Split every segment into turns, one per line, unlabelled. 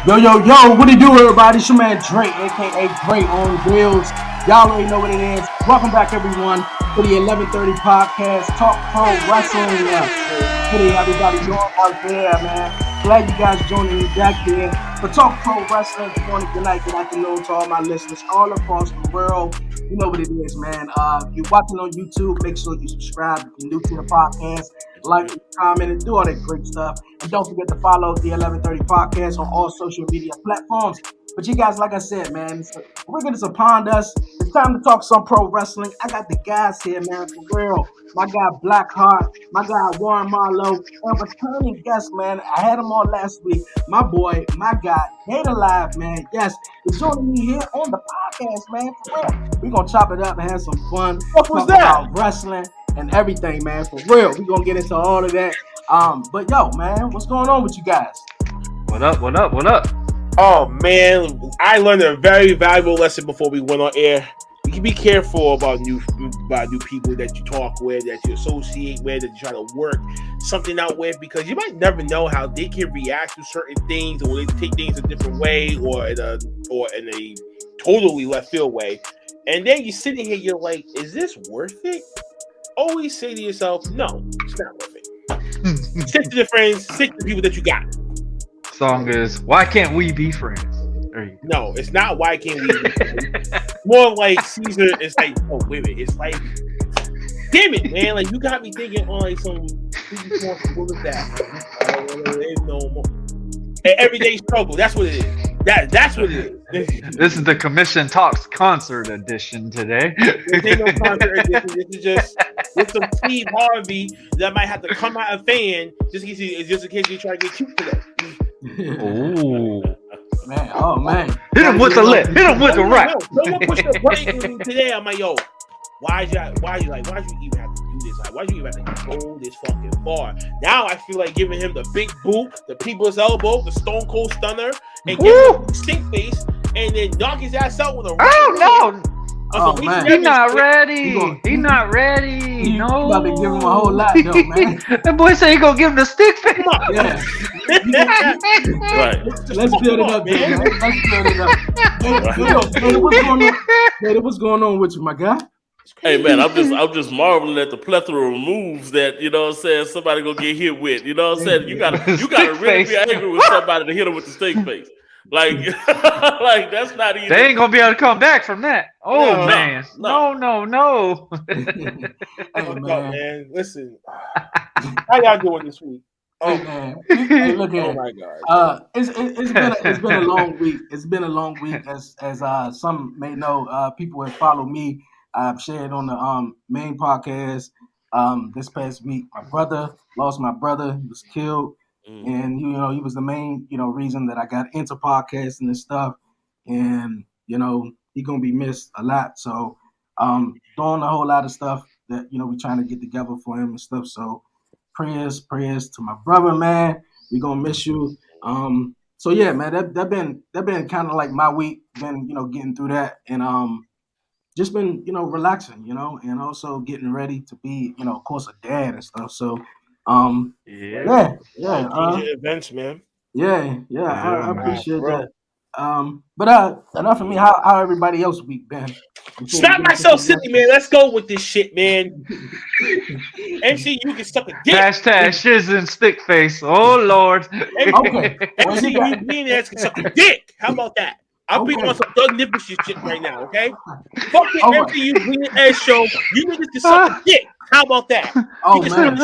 Yo, what it do, everybody? It's your man Dre, aka Dre on Wheels. Y'all already know what it is. Welcome back, everyone, to the 11:30 podcast, Talk Pro Wrestling. Hey, everybody doing out there, man? Glad you guys joining me back here for Talk Pro Wrestling. Good morning, good night, good afternoon to all my listeners all across the world. You know what it is, man. If you're watching on YouTube, make sure you subscribe. If you're new to the podcast, like, comment, and do all that great stuff. And don't forget to follow the 11:30 podcast on all social media platforms. But you guys, like I said, man, we're going to upon us. It's time to talk some pro wrestling. I got the guys here, man, for real. My guy Blackhart, my guy Warren Marlowe, and returning guest, man. I had him on last week. My boy, my guy, Gator Live, man. Yes, he's joining me here on the podcast, man. For real. We're going to chop it up and have some fun.
What was that?
About wrestling and everything, man. For real. We're going to get into all of that. But yo, man, what's going on with you guys?
What up?
Oh man, I learned a very valuable lesson before we went on air. You can be careful about new people that you talk with, that you associate with, that you try to work something out with, because you might never know how they can react to certain things, or they take things a different way, or in a totally left field way. And then you're sitting here, you're like, is this worth it? Always say to yourself, no, it's not worth it. Stick to the friends, stick to the people that you got.
Song is Why Can't We Be Friends?
No, it's not Why Can't We Be Friends. More like Caesar. It's like, oh wait a minute. It's like, damn it, man! Like you got me thinking on like some. What was that? There's no more. Everyday struggle. That's what it is. That's what it is.
This is the Commission Talks concert edition today.
There ain't no concert edition. This is just with some Steve Harvey that might have to come out a fan just in case you try to get cute today.
Oh
man!
Hit him with the left. Hit him with the right.
Someone push the button today. I'm like, yo, why you even have to do this? Like, why you even have to go this fucking far? Now I feel like giving him the big boot, the people's elbow, the Stone Cold Stunner, and give him the stink face, and then knock his ass out with a.
Oh no!
Oh man,
he's not ready. He's not ready. No,
you about to give him a whole lot, though, man.
That boy said he gonna give him the stick face.
Yeah.
Right.
Let's build it up, man. Let's build it up. Hey, what's going on with you, my guy?
Hey man, I'm just marveling at the plethora of moves that, you know what I'm saying, somebody gonna get hit with. You know what I'm saying? You gotta really be angry with somebody to hit him with the steak face. Like that's not easy.
They ain't gonna be able to come back from that. Oh
no,
man, no.
Hey, man, listen. How y'all doing this week?
Oh man, hey, look here.
Oh my God.
It's been a long week. It's been a long week, as some may know. People have followed me. I've shared on the main podcast this past week. My brother lost my brother. He was killed. And, he was the main, reason that I got into podcasting and stuff. And, he going to be missed a lot. So, doing a whole lot of stuff that, we're trying to get together for him and stuff. So, prayers to my brother, man. We going to miss you. So, yeah, man, that been kind of like my week. Been, getting through that. And just been, relaxing, and also getting ready to be, of course, a dad and stuff. So, yeah.
Events, man.
Yeah. I appreciate that. But enough of me. How everybody else week been?
Stop myself silly, man. Let's go with this shit, man. MC, you can suck a dick.
Hashtag shiz and stick face. Oh Lord.
Okay.
MC, you being ass can suck a dick. How about that? I'll be on some Doug Nipple shit right now, okay? Fuck the MCU Green Ass show. You niggas can suck a dick. How about that?
Oh man,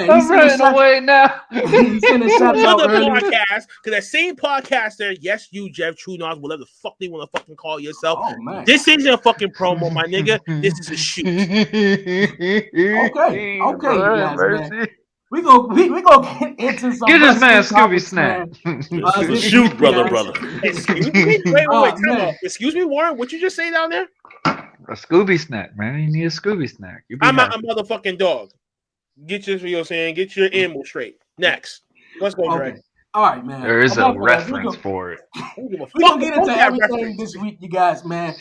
I'm running away now.
He's sending shots out early.
Podcast, because that same podcaster, yes, you, Jeff True Knowledge, whatever the fuck they want to fucking call yourself.
Oh man,
this isn't a fucking promo, my nigga. This is a shoot.
Okay, guys, man. We go get into some.
Get this man Scooby Snack.
Shoot, brother.
Excuse me. Wait. Excuse me, Warren. What you just say down there?
A Scooby Snack, man. You need a Scooby Snack.
I'm a motherfucking dog. Get your, Get your animal straight. Next, let's go, Dre.
All right, man.
There is a
Enough of that.
reference for it.
We're gonna get into everything this week, you guys, man.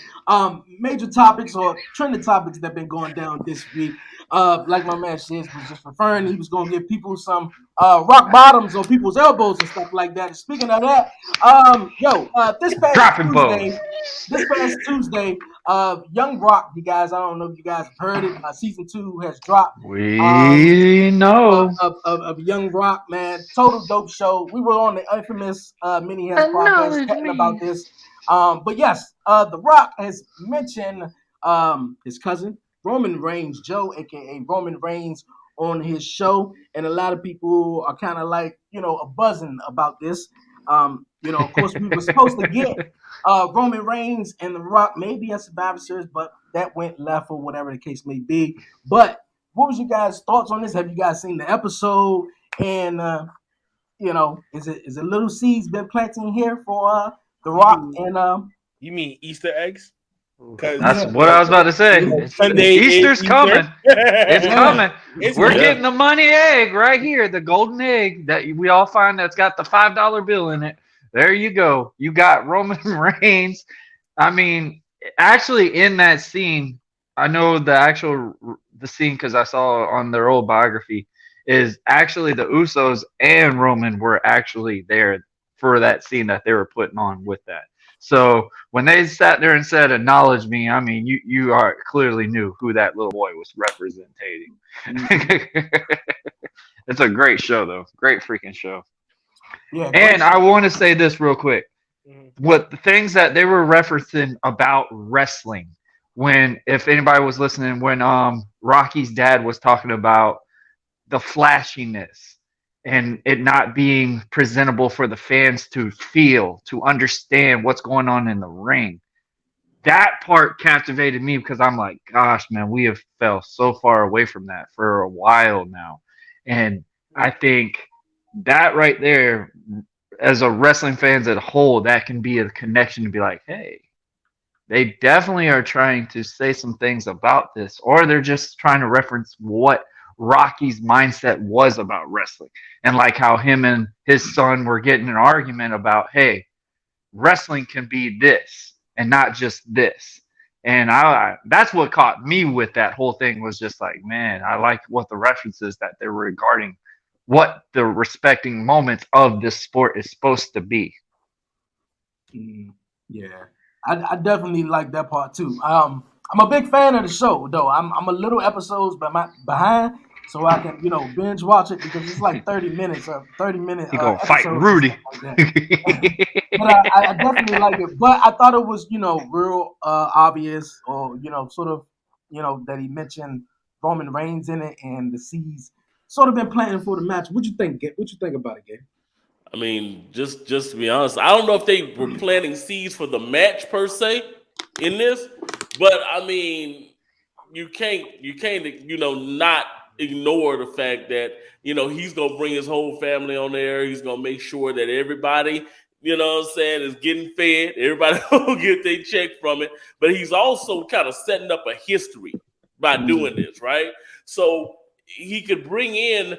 Major topics or trending topics that have been going down this week. Like my man Shiz was just referring, he was gonna give people some rock bottoms on people's elbows and stuff like that. And speaking of that,
Dropping balls.
this past Tuesday, Young Rock, you guys, I don't know if you guys have heard it. Season 2 has dropped.
We know
of Young Rock, man. Total dope show. We were on the infamous Mini Heads podcast talking about this. But yes, The Rock has mentioned his cousin, Roman Reigns, Joe, aka Roman Reigns, on his show. And a lot of people are kind of like, a buzzing about this. Of course, we were supposed to get Roman Reigns and The Rock maybe at Survivor Series, but that went left or whatever the case may be. But what was you guys' thoughts on this? Have you guys seen the episode? And is it little seeds been planting here for The Rock and
You mean Easter eggs?
That's what I was about to say.
Sunday
Easter's coming. It's coming. We're
coming.
getting the money egg right here, the golden egg that we all find that's got the $5 bill in it. There you go. You got Roman Reigns. I mean, actually, in that scene, I know the scene because I saw on their old biography is actually the Usos and Roman were actually there for that scene that they were putting on with that. So when they sat there and said, "Acknowledge me," I mean, you are clearly knew who that little boy was representing. It's a great show, though. Great freaking show. Yeah. And I want to say this real quick. What the things that they were referencing about wrestling, if anybody was listening, when Rocky's dad was talking about the flashiness and it not being presentable for the fans to feel, to understand what's going on in the ring. That part captivated me because I'm like, gosh, man, we have fell so far away from that for a while now. And I think that right there, as a wrestling fans as a whole, that can be a connection to be like, hey, they definitely are trying to say some things about this, or they're just trying to reference what Rocky's mindset was about wrestling, and like how him and his son were getting an argument about, hey, wrestling can be this and not just this. And that's what caught me with that whole thing, was just like, man, I like what the references that they're regarding what the respecting moments of this sport is supposed to be.
Yeah, I definitely like that part too. I'm a big fan of the show, though. I'm a little episodes behind, so I can binge watch it because it's like 30 minutes. 30 minutes.
You gonna fight Rudy?
Like but I definitely like it. But I thought it was real obvious, or sort of that he mentioned Roman Reigns in it, and the seeds sort of been planting for the match. What you think? What you think about it, Gabe?
I mean, just to be honest, I don't know if they were planting seeds for the match per se in this, but I mean, you can't not ignore the fact that he's gonna bring his whole family on there. He's gonna make sure that everybody, is getting fed. Everybody will get their check from it. But he's also kind of setting up a history by doing this, right? So he could bring in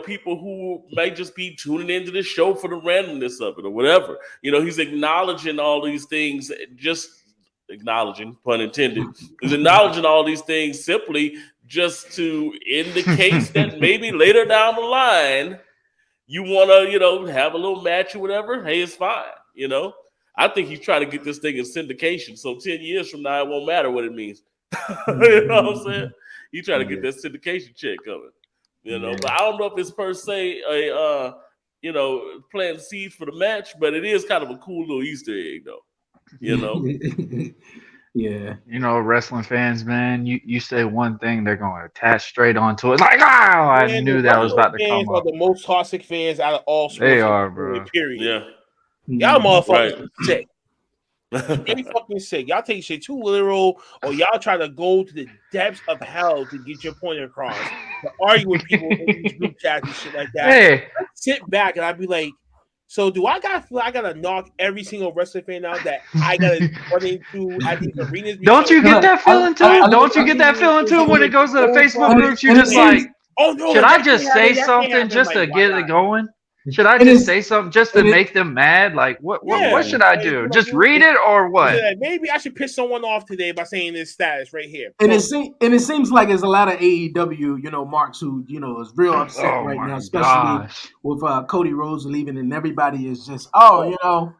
people who may just be tuning into the show for the randomness of it or whatever. He's acknowledging all these things, just acknowledging, pun intended, he's acknowledging all these things simply just to indicate that maybe later down the line, you want to, have a little match or whatever. Hey, it's fine. I think he's trying to get this thing in syndication. So 10 years from now, it won't matter what it means. You know what I'm saying? He's trying to get that syndication check coming. But I don't know if it's per se a planting seeds for the match, but it is kind of a cool little Easter egg, though.
Yeah.
Wrestling fans, man, you say one thing, they're going to attach straight onto it. Like, I knew that was about to come up.
The most toxic fans out of all sports.
They are, bro.
Period.
Yeah.
Y'all motherfuckers sick. They fucking sick. Y'all take shit too literal, or y'all try to go to the depths of hell to get your point across. To argue with people in these group chats and shit like that.
Hey.
I'd sit back and I'd be like, so do I gotta feel I gotta knock every single wrestling fan out that I gotta run into at these arenas?
Don't you get that feeling too? Don't you get that feeling too when it goes to the Facebook groups? You're just like, oh no, should I just say something just to get it going? Should I just say something just to make them mad? Like, what should I do? Just read it or what?
Maybe I should piss someone off today by saying this status right here.
And it seems like there's a lot of AEW, marks who, is real upset right now, especially with Cody Rhodes leaving, and everybody is just,
God,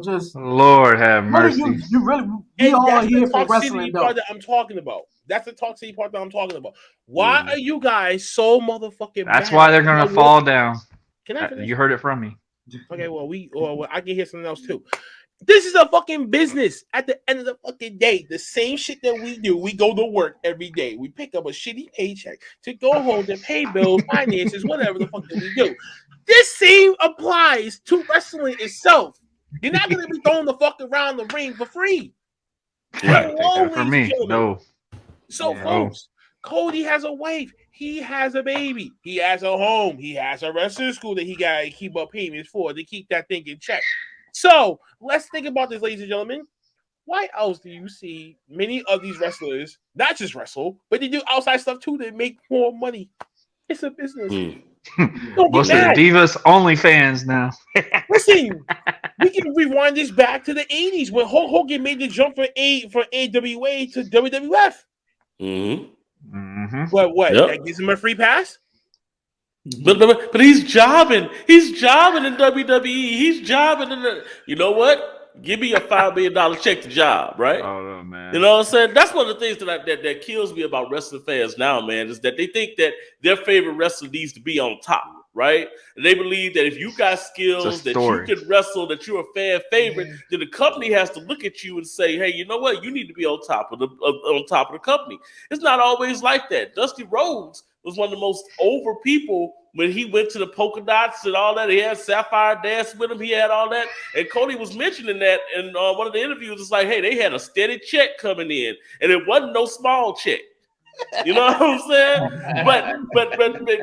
just
Lord have mercy.
You really, we all here for wrestling.
Part that I'm talking about. That's the toxicity part that I'm talking about. Why are you guys so motherfucking?
That's why they're gonna fall down.
Can I finish?
You heard it from me.
Okay, well, I can hear something else too. This is a fucking business. At the end of the fucking day, the same shit that we do. We go to work every day. We pick up a shitty paycheck to go home to pay bills, finances, whatever the fuck that we do. This same applies to wrestling itself. You're not gonna be throwing the fuck around the ring for free.
Yeah, for me, no.
So, folks, Cody has a wife. He has a baby. He has a home. He has a wrestling school that he got to keep up payments for to keep that thing in check. So, let's think about this, ladies and gentlemen. Why else do you see many of these wrestlers not just wrestle, but they do outside stuff too to make more money? It's a business.
Most of the Divas OnlyFans now.
Listen, we can rewind this back to the 80s when Hulk Hogan made the jump from AWA to WWF. What? Yep. That gives him a free pass?
But he's jobbing. He's jobbing in WWE. He's jobbing in the. You know what? Give me a $5 million check to job, right?
Oh man.
You know what I'm saying? That's one of the things that kills me about wrestling fans now, man, is that they think that their favorite wrestler needs to be on top, right? And they believe that if you got skills, that you can wrestle, that you're a fan favorite, then the company has to look at you and say, hey, you know what? You need to be on top of the company. It's not always like that. Dusty Rhodes was one of the most over people when he went to the polka dots and all that. He had Sapphire Dance with him. He had all that. And Cody was mentioning that in one of the interviews. It's like, hey, they had a steady check coming in, and it wasn't no small check. You know what I'm saying? But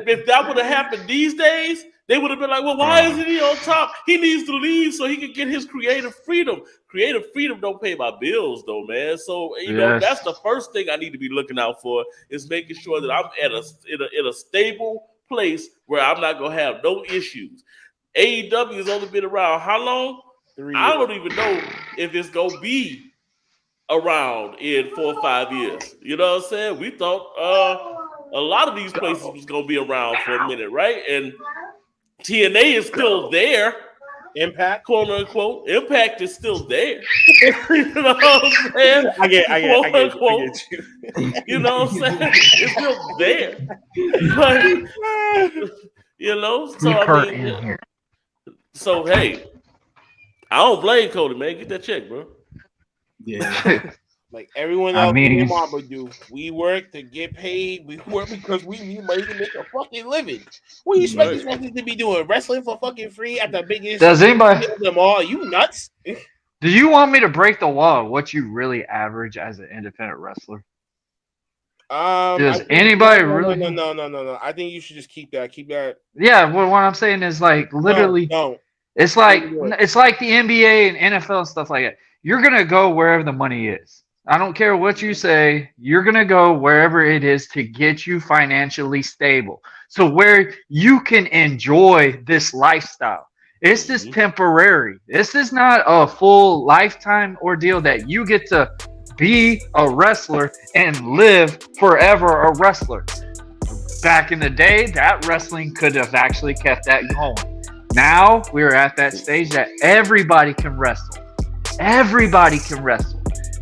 if that would have happened these days, they would have been like, well, why isn't he on top? He needs to leave so he can get his creative freedom. Creative freedom don't pay my bills, though, man. So, you know, that's the first thing I need to be looking out for, is making sure that I'm in a stable place where I'm not going to have no issues. AEW has only been around how long?
3 years.
I don't even know if it's going to be around in 4 or 5 years. You know what I'm saying? We thought a lot of these places was going to be around for a minute, right? And TNA is still there.
Impact,
quote unquote. Impact is still there. You know what I'm saying?
I get you.
You know what I'm saying? It's still there. But, you know, so I mean, so hey, I don't blame Cody, man. Get that check, bro.
Yeah. Like everyone else in Marlboro do. We work to get paid. We work because we need money to make a fucking living. What do you expect these wrestlers to be doing? Wrestling for fucking free at the biggest?
Does anybody
them all? You nuts?
Do you want me to break the law of what you really average as an independent wrestler? Does anybody really?
No. I think you should just keep that. Keep that.
Yeah. Well, what I'm saying is like literally.
No.
It's like the NBA and NFL and stuff like that. You're gonna go wherever the money is. I don't care what you say. You're going to go wherever it is to get you financially stable. So where you can enjoy this lifestyle. It's just temporary. This is not a full lifetime ordeal that you get to be a wrestler and live forever a wrestler. Back in the day, that wrestling could have actually kept that going. Now we're at that stage that everybody can wrestle. Everybody can wrestle.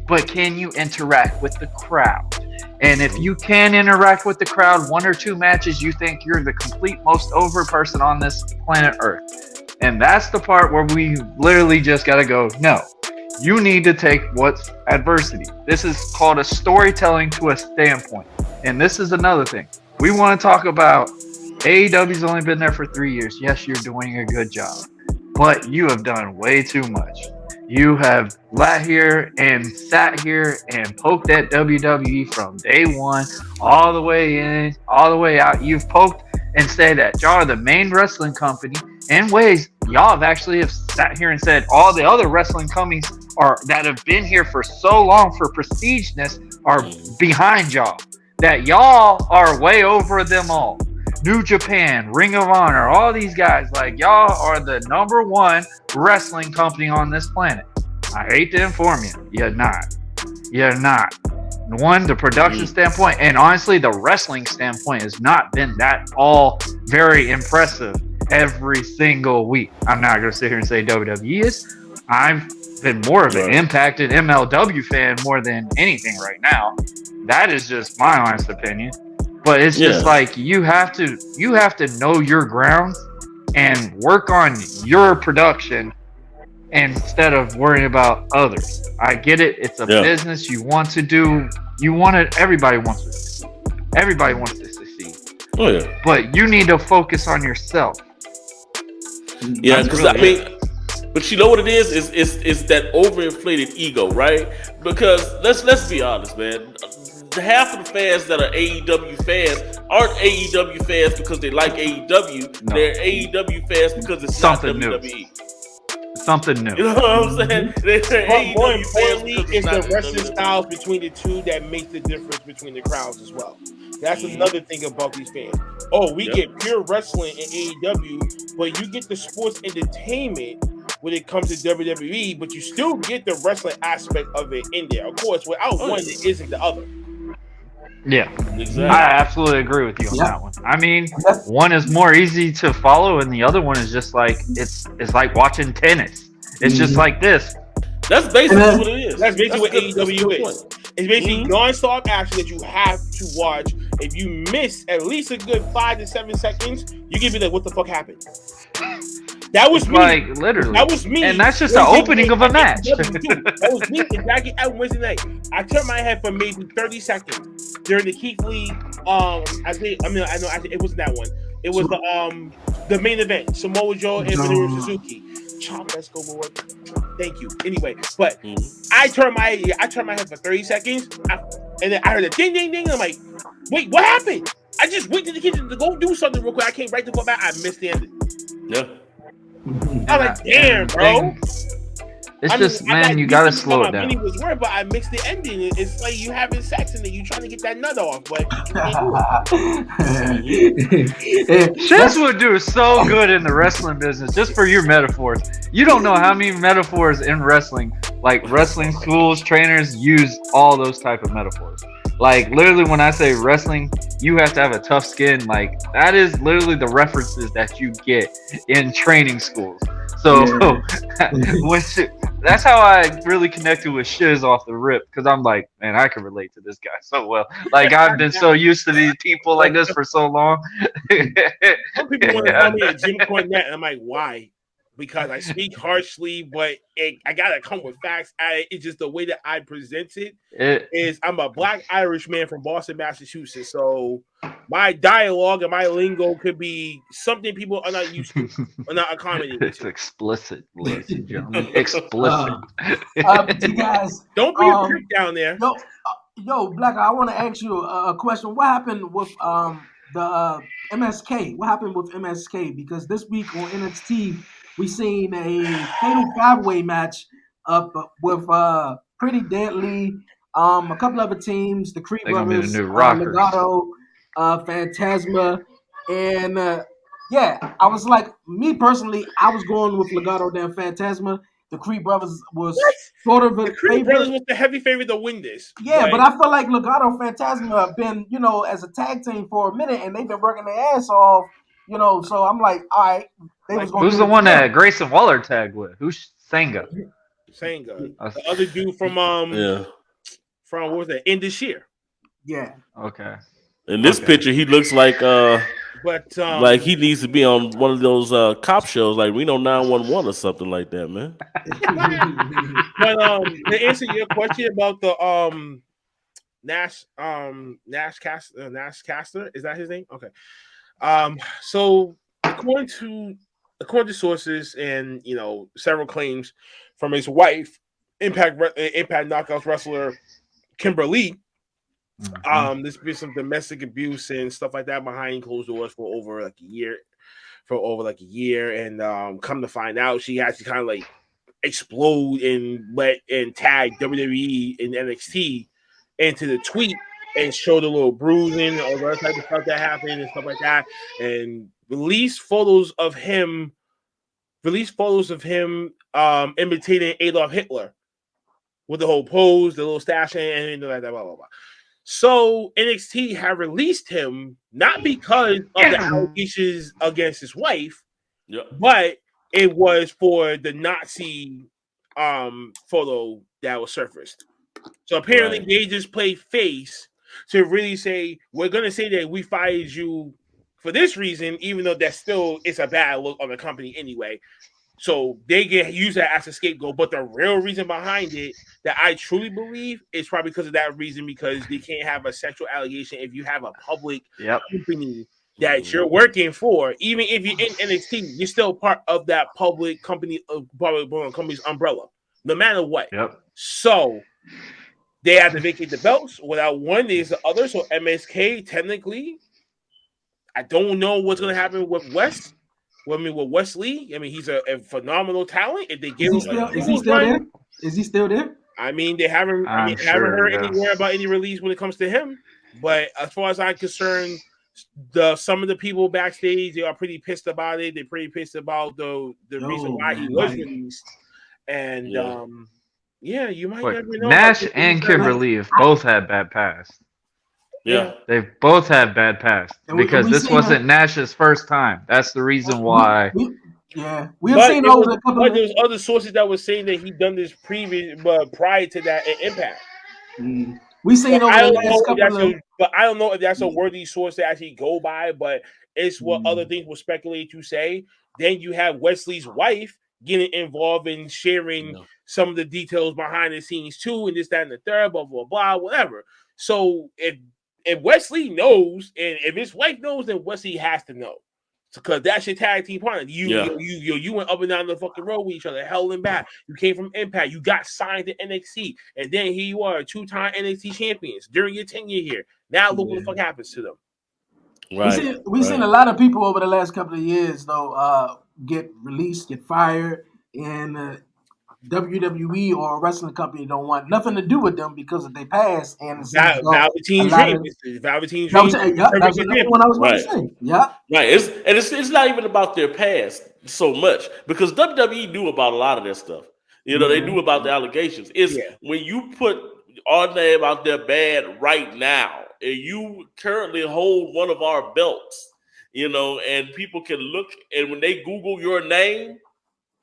But can you interact with the crowd? And if you can interact with the crowd, 1 or 2 matches, you think you're the complete most over person on this planet Earth. And that's the part where we literally just got to go, no, you need to take what's adversity. This is called a storytelling to a standpoint. And this is another thing. We want to talk about AEW's only been there for 3 years. Yes, you're doing a good job, but you have done way too much. You have sat here and poked at WWE from day one, all the way in, all the way out. You've poked and said that y'all are the main wrestling company. In ways, y'all have sat here and said all the other wrestling companies that have been here for so long for prestigeness are behind y'all. That y'all are way over them all. New Japan, Ring of Honor, all these guys, like, y'all are the #1 wrestling company on this planet. I hate to inform you, you're not. You're not. One, the production standpoint, and honestly, the wrestling standpoint has not been that all very impressive every single week. I'm not going to sit here and say WWE is. I've been more of an impacted MLW fan more than anything right now. That is just my honest opinion. But it's just like you have to know your grounds and work on your production instead of worrying about others. I get it. It's a business you want to do. Everybody wants to succeed. Everybody wants to succeed. Oh yeah. But you need to focus on yourself.
Yeah, because I mean, but you know what it is? It's that overinflated ego, right? Because let's be honest, man. Half of the fans that are AEW fans aren't AEW fans because they like AEW. No. They're AEW fans because it's something not WWE. New.
Something new.
You know what I'm saying?
But more importantly, it's the wrestling styles between the two that make the difference between the crowds as well. That's another thing about these fans. Oh, we get pure wrestling in AEW, but you get the sports entertainment when it comes to WWE, but you still get the wrestling aspect of it in there. Of course, without one, it isn't the other.
Yeah, exactly. I absolutely agree with you on that one. I mean, one is more easy to follow, and the other one is just like it's like watching tennis. It's just like this.
That's basically what it is.
That's basically what AEW is. It's basically non-stop action that you have to watch. If you miss at least a good 5 to 7 seconds, you can be like, "What the fuck happened?" That was me.
Like, literally.
That was me.
And that's just the opening of a match.
That was me exactly at Wednesday night. I turned my head for maybe 30 seconds during the Keith Lee. I know it wasn't that one. It was the main event. Samoa Joe and Minoru Suzuki. Chop, let's go, boy. Thank you. Anyway, but I turned my head for 30 seconds, and then I heard a ding, ding, ding. And I'm like, wait, what happened? I just went to the kitchen to go do something real quick. I came right to go back. I missed the ending.
Yeah.
I'm like, damn, bro.
It's just, man, you gotta slow it down.
Was weird, but I mixed the ending. It's like you having sex and then you trying to get that nut off, but
Shiz would do so good in the wrestling business just for your metaphors. You don't know how many metaphors in wrestling, like wrestling schools, trainers use all those type of metaphors. Like literally, when I say wrestling, you have to have a tough skin. Like that is literally the references that you get in training schools. So that's how I really connected with Shiz off the rip, because I'm like, man, I can relate to this guy so well. Like I've been so used to these people like this for so long.
Some people want to call me a Jim Cornette, and I'm like, why? Because I speak harshly, but I gotta come with facts. It's just the way that I present it is I'm a Black Irish man from Boston, Massachusetts. So my dialogue and my lingo could be something people are not used to, are not accommodating.
It's explicit, ladies and gentlemen. Explicit.
You guys,
don't be a prick down there.
Yo, Black, I want to ask you a question. What happened with the MSK? What happened with MSK? Because this week on NXT, we seen a fatal 5-way match up with Pretty Deadly, a couple other teams, the Creed Brothers, Legado, Phantasma, and I was like, me personally, I was going with Legado than Phantasma. The Creed Brothers was sort of a
Creed Brothers was the heavy favorite to win this.
Yeah, right? But I feel like Legado and Phantasma have been, as a tag team for a minute, and they've been working their ass off. So I'm like, all right.
Who's the one that Grayson Waller tagged with? Who's Sanga?
The other dude from what was that? End this year.
Yeah.
Okay.
In this picture, he looks like like he needs to be on one of those cop shows, like Reno 911 or something like that, man.
But to answer your question about the Nash Caster, is that his name? Okay. So according to sources and several claims from his wife, Impact Knockouts wrestler Kimberly, there's been some domestic abuse and stuff like that behind closed doors for over like a year, and come to find out, she actually kind of like explode and tag WWE and NXT into the tweet and showed a little bruising or other type of stuff that happened and stuff like that, and released photos of him imitating Adolf Hitler with the whole pose, the little stash, and like that, blah blah blah. So NXT have released him not because of the allegations against his wife, but it was for the Nazi photo that was surfaced. So apparently they just play face to really say, we're going to say that we fired you for this reason, even though that still is a bad look on the company anyway. So they get use that as a scapegoat. But the real reason behind it that I truly believe is probably because of that reason, because they can't have a sexual allegation if you have a public company that you're working for. Even if you're in NXT, you're still part of that public company's umbrella, no matter what. So they have to vacate the belts. Without one, there's the other. So MSK, technically, I don't know what's going to happen with West. Well, I mean, with Wesley, I mean, he's a phenomenal talent. If they give
is he still there? Is he still there?
I mean, they haven't. Haven't heard anywhere about any release when it comes to him. But as far as I'm concerned, some of the people backstage, they are pretty pissed about it. They're pretty pissed about the reason why he was released. And you might never know.
Nash and Kimberly have both had bad past.
Yeah,
they've both had bad past because this wasn't Nash's first time. That's the reason why.
We have seen over a couple.
But there's other sources that were saying that he done this prior to that in Impact.
We seen over the last couple.
But I don't know if that's a worthy source to actually go by. But it's what other things were speculated to say. Then you have Wesley's wife getting involved in sharing some of the details behind the scenes too, and this, that, and the third, blah blah blah, whatever. So if Wesley knows, and if his wife knows, then Wesley has to know, because that's your tag team partner. You went up and down the fucking road with each other, hell and back. You came from Impact, you got signed to NXT, and then here you are, 2-time NXT champions during your tenure here. Now look what the fuck happens to them.
Right. We've seen a lot of people over the last couple of years though get released, get fired, and WWE or a wrestling company don't want nothing to do with them because of their past. And
Velveteen Dream. Velveteen Dream.
That's another one I was going to say. Yeah.
Right. It's not even about their past so much, because WWE knew about a lot of that stuff. You know, they knew about the allegations. It's when you put our name out there bad right now, and you currently hold one of our belts, you know, and people can look, and when they Google your name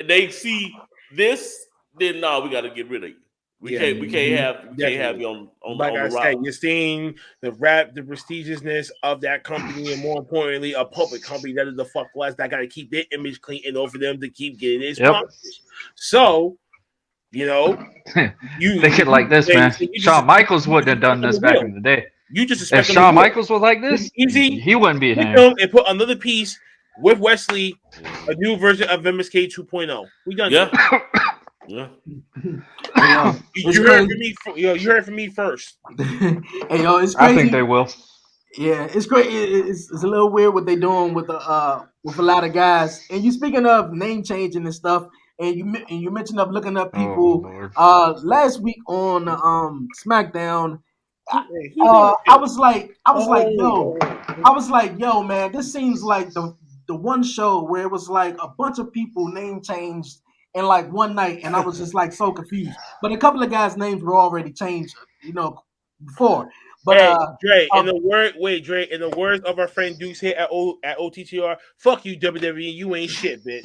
and they see this, then we got to get rid of you. We can't have you on
like
on
I
the
said, you're seeing the prestigiousness of that company, and more importantly, a public company that is the fuck less that got to keep their image clean in order for them to keep getting their sponsors. So, you know,
you think it like this, man. Shawn Michaels wouldn't have done this back in the day.
You just
if Shawn Michaels was like this, he wouldn't be here.
And put another piece with Wesley, a new version of MSK 2.0. We done.
Yeah.
You heard from me. You heard from me first.
Hey, it's crazy.
I think they will.
Yeah, it's great. It's a little weird what they're doing with a lot of guys. And you speaking of name changing and stuff, and you mentioned of looking up people. Last week on SmackDown, I was like, yo, man, this seems like the one show where it was like a bunch of people name changed in like one night, and I was just like so confused. But a couple of guys' names were already changed, before. But
Dre, in the words of our friend Deuce here at OTTR, fuck you, WWE, you ain't shit, bitch.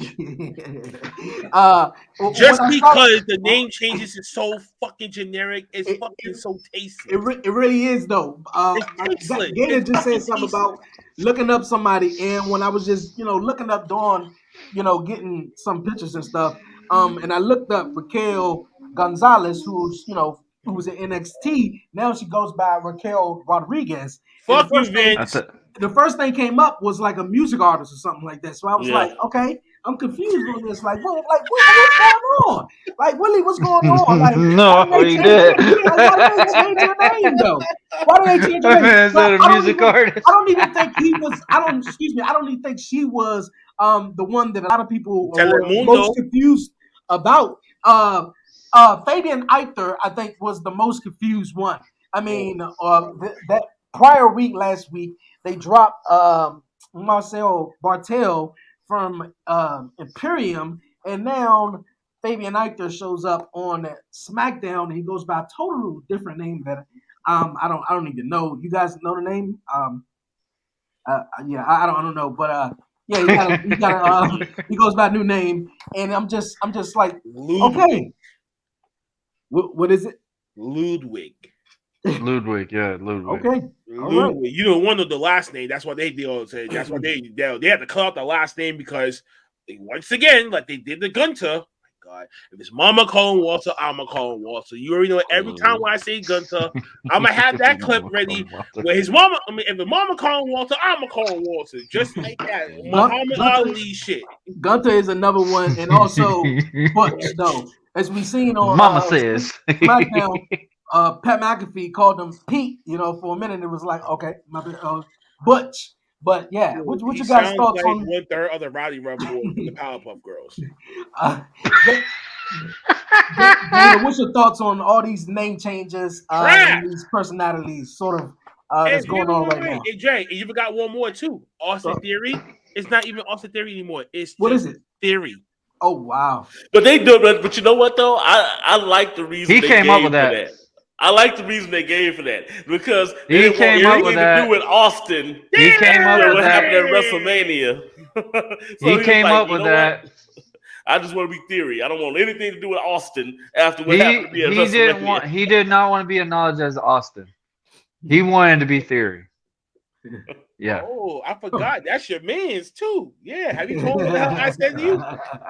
Just because the name changes is so fucking generic, it's fucking so tasty.
It really is though. Gator just said something about looking up somebody, and when I was just looking up Dawn, getting some pictures and stuff, and I looked up Raquel Gonzalez, who was in NXT. Now she goes by Raquel Rodriguez.
Fuck you, Vince.
The first thing came up was like a music artist or something like that. So I was like, okay, I'm confused on this. Like, what's going on? Like, Willie, what's going on? Like,
no, he did.
Why do they change your name though? Why do they change your name?
Is that a music artist?
I don't even think he was. I don't even think she was the one that a lot of people were most confused about. Fabian Eichter, I think, was the most confused one. I mean, that prior week, last week, they dropped Marcel Bartel from Imperium, and now Fabian Aichner shows up on SmackDown. And he goes by a total different name that I don't even know. You guys know the name? Yeah, I don't know, but yeah, he goes by a new name, and I'm just like,
Ludwig.
okay, what is it?
Ludwig.
Ludwig.
Okay,
Ludwig. Right. You don't want the last name. That's what they do. That's what they have to cut out the last name because once again, like they did the Gunter. God, if it's Mama calling Walter, I'ma call Walter. You already know every time when I say Gunter, I'ma have that clip ready where his mama. I mean, if the mama calling Walter, I'ma call Walter. Just like that, Muhammad Ali shit.
Gunter is another one, and also Butch though, as we seen on
Mama says
SmackDown. Pat McAfee called him Pete. You know, for a minute it was like, okay, Butch. But yeah, what you guys thoughts
like
on
1/3 of the Rowdy Rebel from the Powerpuff Girls?
What's your thoughts on all these name changes and these personalities sort of that's going on right now?
Hey, Jay, you forgot one more too. Austin Theory. It's not even Austin Theory anymore. It's
what is it?
Theory.
Oh wow!
But they do. But you know what though? I like the reason
he
they
came
gave
up with
for
that.
I like the reason they gave for that because
he came up with that.
To do with Austin.
He came up with
what
that.
happened at WrestleMania.
So he came up with that.
I just want to be Theory. I don't want anything to do with Austin after what happened to me at WrestleMania.
He did not want to be acknowledged as Austin. He wanted to be Theory. Yeah.
Oh, I forgot. That's your man's too. Yeah. Have you told me what the hell I said to you?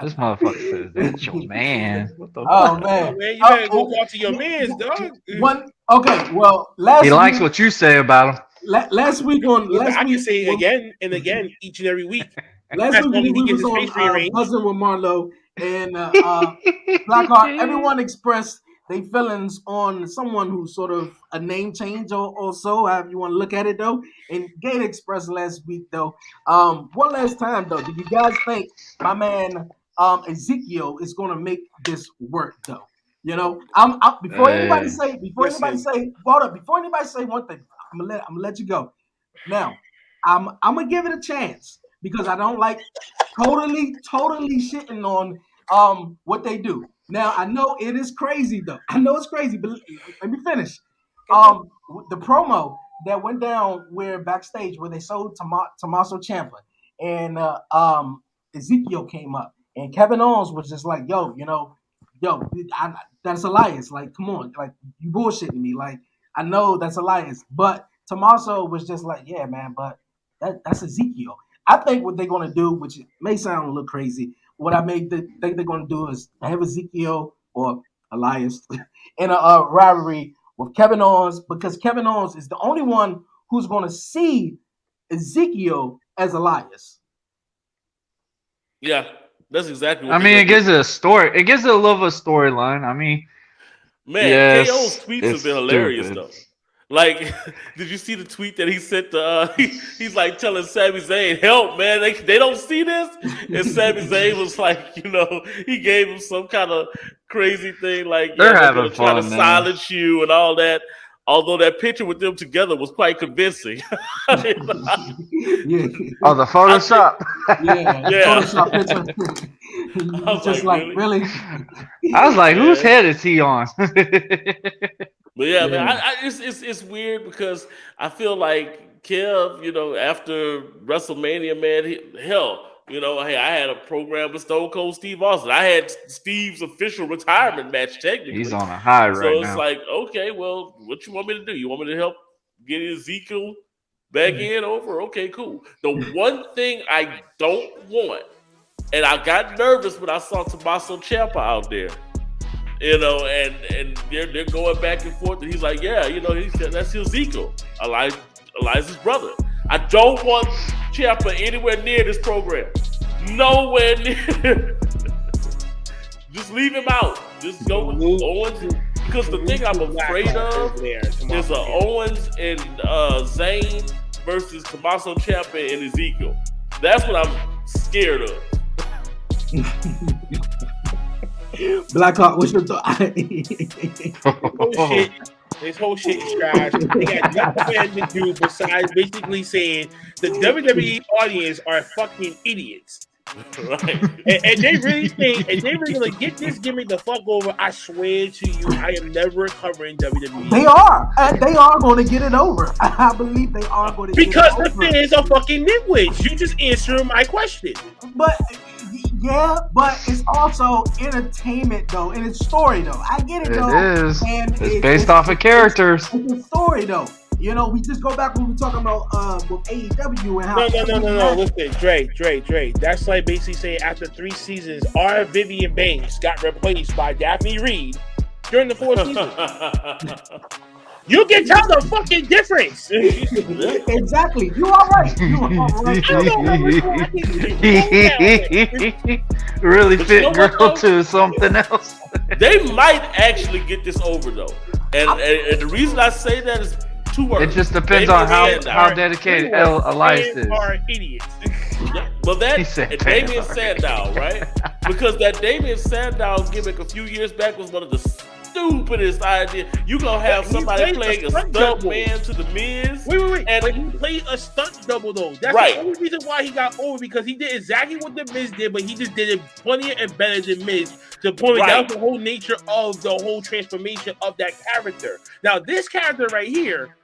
This motherfucker says that's your man. What the
fuck? Man.
You better go talk to your man's, dog.
Okay. Well,
he likes what you say about him.
Last week
I can say it again and again each and every week.
Last week we was on Buzzing with Marlowe and Blackhart. Everyone expressed their feelings on someone who's sort of a name change or so, however you want to look at it though. And Gator expressed last week though. One last time though, do you guys think my man Ezekiel is going to make this work though? You know, before anybody say one thing, I'm gonna let you go. Now, I'm gonna give it a chance because I don't like totally shitting on what they do. Now I know it is crazy though. I know it's crazy, but let me finish. The promo that went down where backstage where they sold Tommaso Ciampa and Ezekiel came up and Kevin Owens was just like, yo, that's Elias. Like, come on, like you bullshitting me. Like, I know that's Elias, but Tommaso was just like, yeah, man, but that's Ezekiel. I think what they're gonna do, which may sound a little crazy, what I think they're gonna do is have Ezekiel or Elias in a rivalry with Kevin Owens because Kevin Owens is the only one who's gonna see Ezekiel as Elias.
Yeah, that's exactly
what it gives it a story. It gives it a little of a storyline. I mean,
man, yes, KO's tweets have been hilarious though. Like, did you see the tweet that he sent to, he's like telling Sami Zayn, help, man, they don't see this? And Sami Zayn was like, he gave him some kind of crazy thing, like,
they're having fun,
trying to silence you and all that. Although that picture with them together was quite convincing.
Oh, the Photoshop.
Photoshop picture. I was just like, really?
I was like, whose head is he on?
But yeah, man, it's weird because I feel like Kev, after WrestleMania, man, hey, I had a program with Stone Cold Steve Austin. I had Steve's official retirement match, technically.
He's on a high right now.
So it's like, okay, well, what you want me to do? You want me to help get Ezekiel back in over? Okay, cool. The one thing I don't want, and I got nervous when I saw Tommaso Ciampa out there, and they're going back and forth, and he's like, yeah, that's Ezekiel, Elias's brother. I don't want Ciampa anywhere near this program. Nowhere near. Just leave him out. Just go with Owens. Because the thing I'm afraid of is Owens and Zayn versus Tommaso Ciampa and Ezekiel. That's what I'm scared of.
Blackhart, what's your thought?
This whole shit is trash. They got nothing for him to do besides basically saying the WWE audience are fucking idiots. Right. And they really think, and they really gonna get this gimmick the fuck over. I swear to you, I am never covering WWE.
They are. They are going to get it over. I believe they are going to get it over.
Because the fans are fucking nitwits. You just answering my question.
But yeah, but it's also entertainment though, and it's story though. I get it though.
It is.
And
it's based off of characters.
It's a story though. You know, we just go back when we were talking about with AEW and how.
No. Listen, Dre. That's like basically saying after 3 seasons, our Vivian Banks got replaced by Daphne Reed during the 4th season. You can tell the fucking difference.
Exactly. You are right.
Really fit girl to something else.
They might actually get this over though, and the reason I say that is 2 words.
It just depends on how dedicated Elias is.
Are idiots.
Well, that Damien Sandow, right? Because that Damien Sandow gimmick a few years back was one of the stupidest ideas. You gonna have somebody playing a stunt man to the Miz?
Wait. But he played a stunt double though. That's the only reason why he got over, because he did exactly what the Miz did, but he just did it funnier and better than Miz. To the point that was the whole nature of the whole transformation of that character. Now this character right here,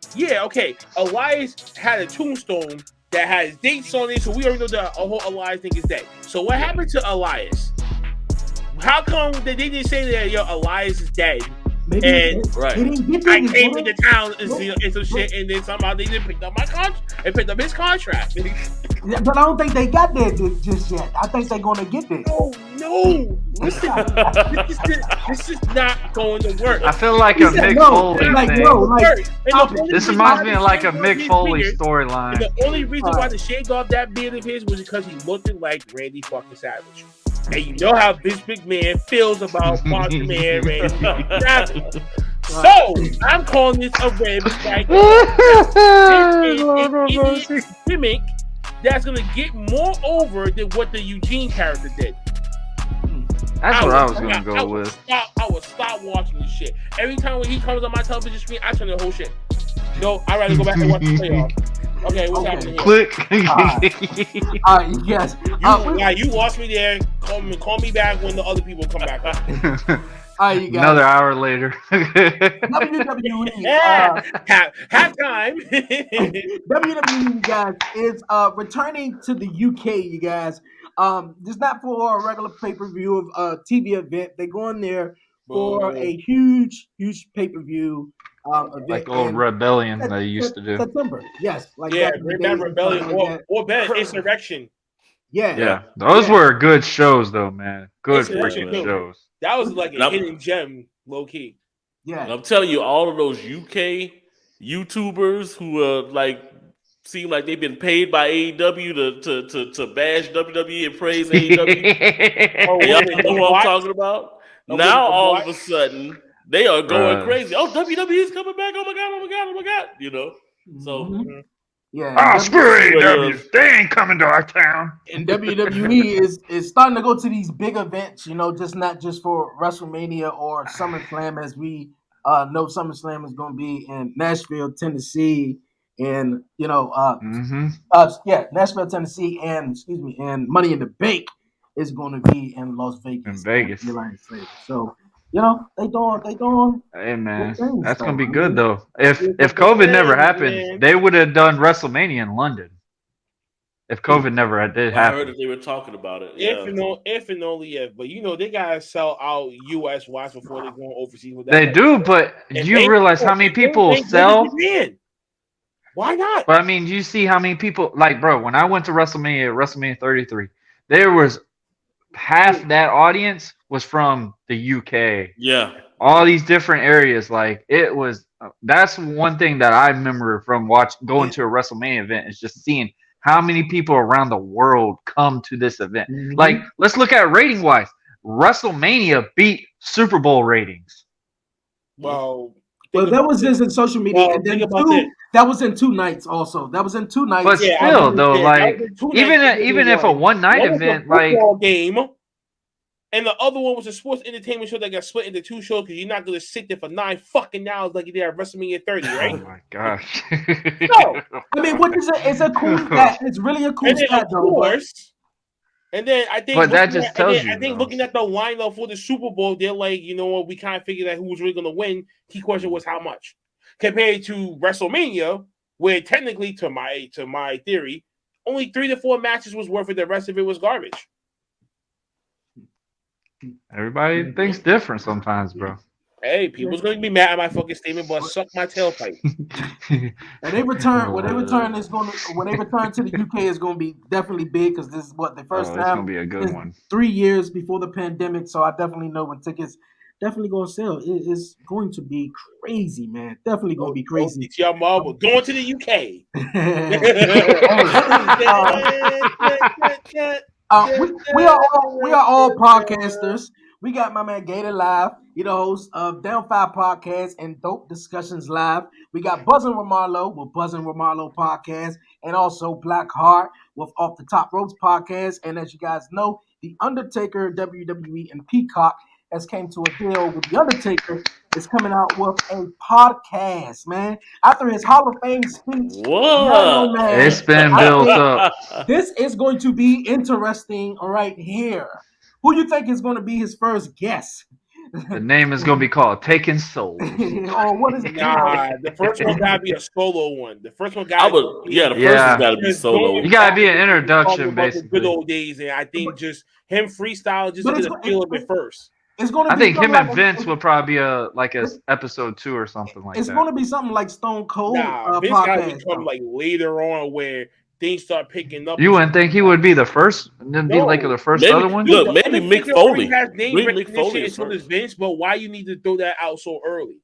Elias had a tombstone that has dates on it, so we already know that a whole Elias thing is dead. So what happened to Elias? How come they didn't say that Elias is dead?
Maybe
and
I
came into town and some shit, and then somehow they didn't pick up my contract and picked up his contract.
But I don't think they got there just yet. I think they're gonna get there.
Oh no! Listen, this is not going to work.
I feel like a Mick Foley thing. This reminds me of like a Mick Foley storyline.
The only reason why they shaved off that beard of his was because he looked like Randy fucking Savage. And you know how Vince McMahon feels about Macho Man Randy Savage. So I'm calling this a red flag. It's an gimmick that's gonna get more over than what the Eugene character did.
That's what I was gonna go with.
I would stop watching this shit. Every time when he comes on my television screen, I turn the whole shit. No, I'd rather go back and watch the playoff. Okay, what's happening here?
Click.
Yes.
You watch me there. Call me back when the other people come back.
All right, you guys.
Another hour later.
WWE.
Halftime.
WWE, guys, is returning to the UK, you guys. Just not for a regular pay-per-view of TV event. They're going there for a huge pay-per-view event.
Like old Rebellion they used to do.
September, yes.
Bring back Rebellion or better, Insurrection.
Yeah.
Those were good shows, though, man. Good freaking shows.
That was like a hidden gem, low key.
Yeah.
And I'm telling you, all of those UK YouTubers who seem like they've been paid by AEW to bash WWE and praise AEW. Y'all know what I'm talking about? Now all of a sudden they are going crazy. Oh, WWE's coming back! Oh my god! You know, so.
Yeah.
Screw AEW. They ain't coming to our town.
And WWE is starting to go to these big events, just not just for WrestleMania or SummerSlam, as we know SummerSlam is going to be in Nashville, Tennessee, and Nashville, Tennessee, and Money in the Bank is going to be in Las Vegas.
In Vegas.
So. They doing.
Hey man, that's gonna be good though. If COVID never happened, they would have done WrestleMania in London. If COVID never did happen,
I heard that they were talking about it.
If and only if, but they gotta sell out US wise before they go overseas with that.
They do, but you realize how many people sell?
Why not?
But I mean, you see how many people when I went to WrestleMania 33, there was half that audience was from the UK.
Yeah.
All these different areas. That's one thing that I remember from going to a WrestleMania event is just seeing how many people around the world come to this event. Mm-hmm. Let's look at rating wise. WrestleMania beat Super Bowl ratings.
Well,
that was just in social media. And then that was in 2 nights also. That was in 2 nights.
But still, though, even if a one night event,
game. And the other one was a sports entertainment show that got split into 2 shows because you're not going to sit there for 9 fucking hours like you did at WrestleMania 30, right?
Oh my gosh.
No.
I mean, what is it? It's a cool stat. It's really a cool stat, though.
Course, and then I think,
but that just tells you.
I think looking at the lineup for the Super Bowl, they're like, you know what? We kind of figured out who was really going to win. Key question was how much, compared to WrestleMania, where technically, to my theory, only 3 to 4 matches was worth it. The rest of it was garbage.
Everybody thinks different sometimes, bro.
Hey, people's going to be mad at my fucking statement, but suck my tailpipe.
When they return to the UK, is going to be definitely big because this is what the first time. It's
going to be a good one.
3 years before the pandemic, so I definitely know when tickets definitely going to sell. It is going to be crazy, man. Definitely going to be crazy.
It's your Marvel going to the UK.
We are all podcasters. We got my man Gator Live, host of Down 5 Podcast and Dope Discussions Live. We got Buzzing with Marlowe with Buzzing with Marlowe Podcast, and also Blackhart with Off the Top Ropes Podcast. And as you guys know, the Undertaker, WWE, and Peacock has came to a deal with the Undertaker. Is coming out with a podcast, man. After his Hall of Fame speech, man,
it's been built up.
This is going to be interesting right here. Who you think is going to be his first guest?
The name is going to be called Taking Souls.
What is it?
Nah, the first one got to be a solo one. The first one got to
be. The first one got to be solo.
You got to be an introduction, basically.
Good old days, and I think just him freestyle just to get a feel of it first.
It's going to
I think him and Vince would probably be a episode 2 or something like that.
It's going to be something like Stone Cold.
Vince got to come like later on where things start picking up.
You wouldn't think he would be the first? Then be like the first other one?
Look, maybe Mick Foley.
Mick Foley is Vince, but why you need to throw that out so early?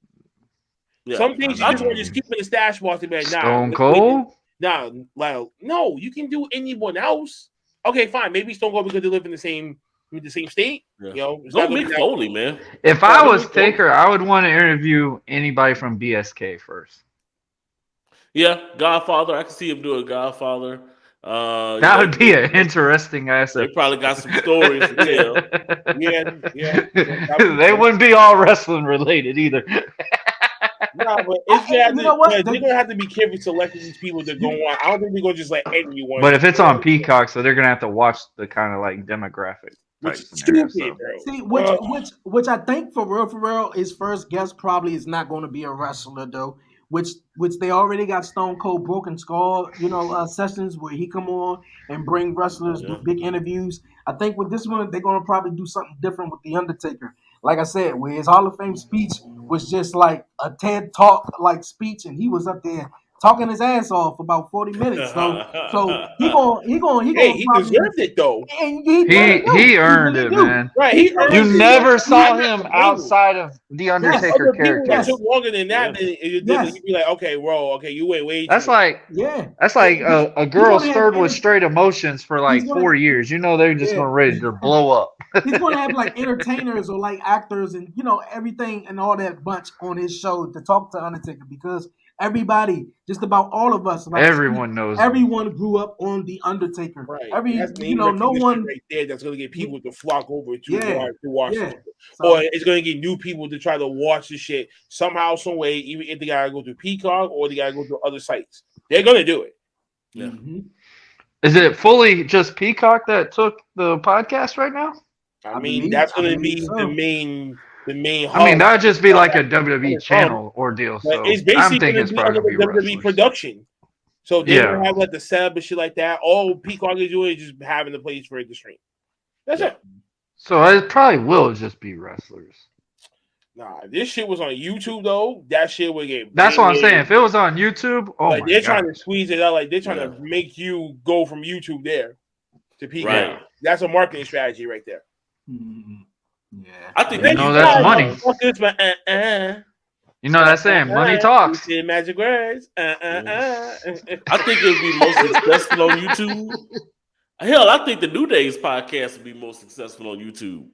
Yeah. Some things you just want to just keep in the stash box and be like,
Stone Cold?
No, you can do anyone else. Okay, fine. Maybe Stone Cold because they live in the same state.
Yeah. Don't Mick Foley, man.
If I was Taker, I would want to interview anybody from BSK first.
Yeah, Godfather. I can see him doing Godfather.
That would be an interesting ass.
They probably got some stories to tell.
Yeah.
They wouldn't be all wrestling related either.
No, but they're gonna have to be careful selecting these people that go on. I don't think they're gonna just let anyone.
But if it's on Peacock, so they're gonna have to watch the kind of like demographic.
See, which I think for real, his first guest probably is not going to be a wrestler though. Which they already got Stone Cold Broken Skull, sessions where he come on and bring wrestlers, do big interviews. I think with this one, they're going to probably do something different with The Undertaker. Like I said, where his Hall of Fame speech was just like a TED Talk like speech, and he was up there talking his ass off for about 40 minutes. So he
deserved it though.
And
he earned it, man.
Right,
you never saw him outside of the Undertaker character.
It took longer than that. You'd be like, okay, you wait.
That's like a girl stirred with straight emotions for like 4 years. They're just going ready to blow up.
He's going to have like entertainers or like actors and everything and all that bunch on his show to talk to Undertaker because everybody, just about all of us, like
everyone knows.
Everyone grew up on the Undertaker.
Right.
No one
right there that's going to get people to flock over to watch it.
So,
or it's going to get new people to try to watch the shit somehow, some way. Even if they got to go through Peacock or they got to go through other sites, they're going to do it.
Yeah.
Mm-hmm.
Is it fully just Peacock that took the podcast right now?
I mean, that's going to be the main.
I mean, that'd just be like a WWE channel ordeal. So
it's basically
going to be under
the WWE production. So they don't have like the setup and shit like that. All Peacock is doing is just having the place for it to stream. That's it.
So it probably will just be wrestlers.
Nah, this shit was on YouTube though. That shit would get.
That's what I'm saying. If it was on YouTube,
they're trying to squeeze it out. Like they're trying to make you go from YouTube there to Peacock.
Right.
That's a marketing strategy right there.
Mm-hmm. Yeah,
I think
that's money. That's saying money talks.
Magic words.
I think it would be most successful on YouTube. Hell, I think the New Days podcast would be most successful on YouTube.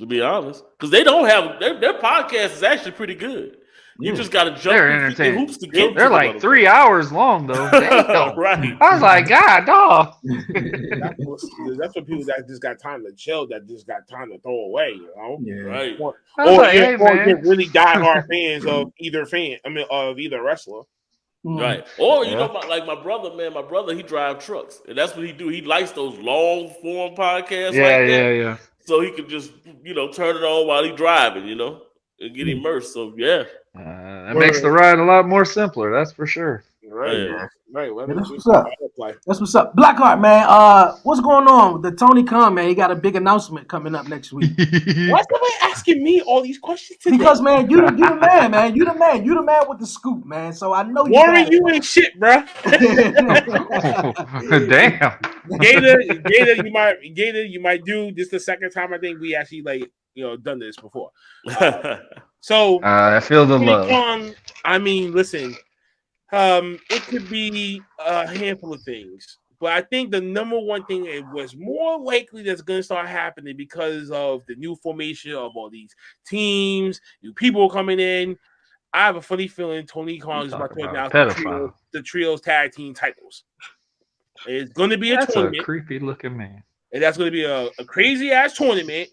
To be honest, because they don't have their podcast is actually pretty good. You just got to jump
they're
through hoops to get.
They're like 3 hours long though. Damn.
Right.
I was like, God, dog.
That's what people that just got time to chill, that just got time to throw away. You know,
right?
Or
man.
really diehard fans of either wrestler.
Right. Or you know, like my brother, man. My brother, he drive trucks, and that's what he do. He likes those long form podcasts like that.
Yeah.
So he could just turn it on while he driving, and get immersed. So yeah.
It makes the ride a lot more simpler. That's for sure.
Right.
That's what's up. That's what's up. Blackhart, man. What's going on with the Tony Khan, man? He got a big announcement coming up next week.
Why somebody asking me all these questions today?
Because, man, you the man, man. You the man with the scoop, man. So I know
you ain't shit, bro.
Damn.
Gator, you might do this the second time. I think we actually done this before. So
I feel the love.
I mean, listen. It could be a handful of things, but I think the number one thing it was more likely that's going to start happening because of the new formation of all these teams, new people coming in. I have a funny feeling Tony Khan is about to announce the trios tag team titles. It's going to be a tournament.
That's a creepy looking man.
And that's going to be a crazy ass tournament.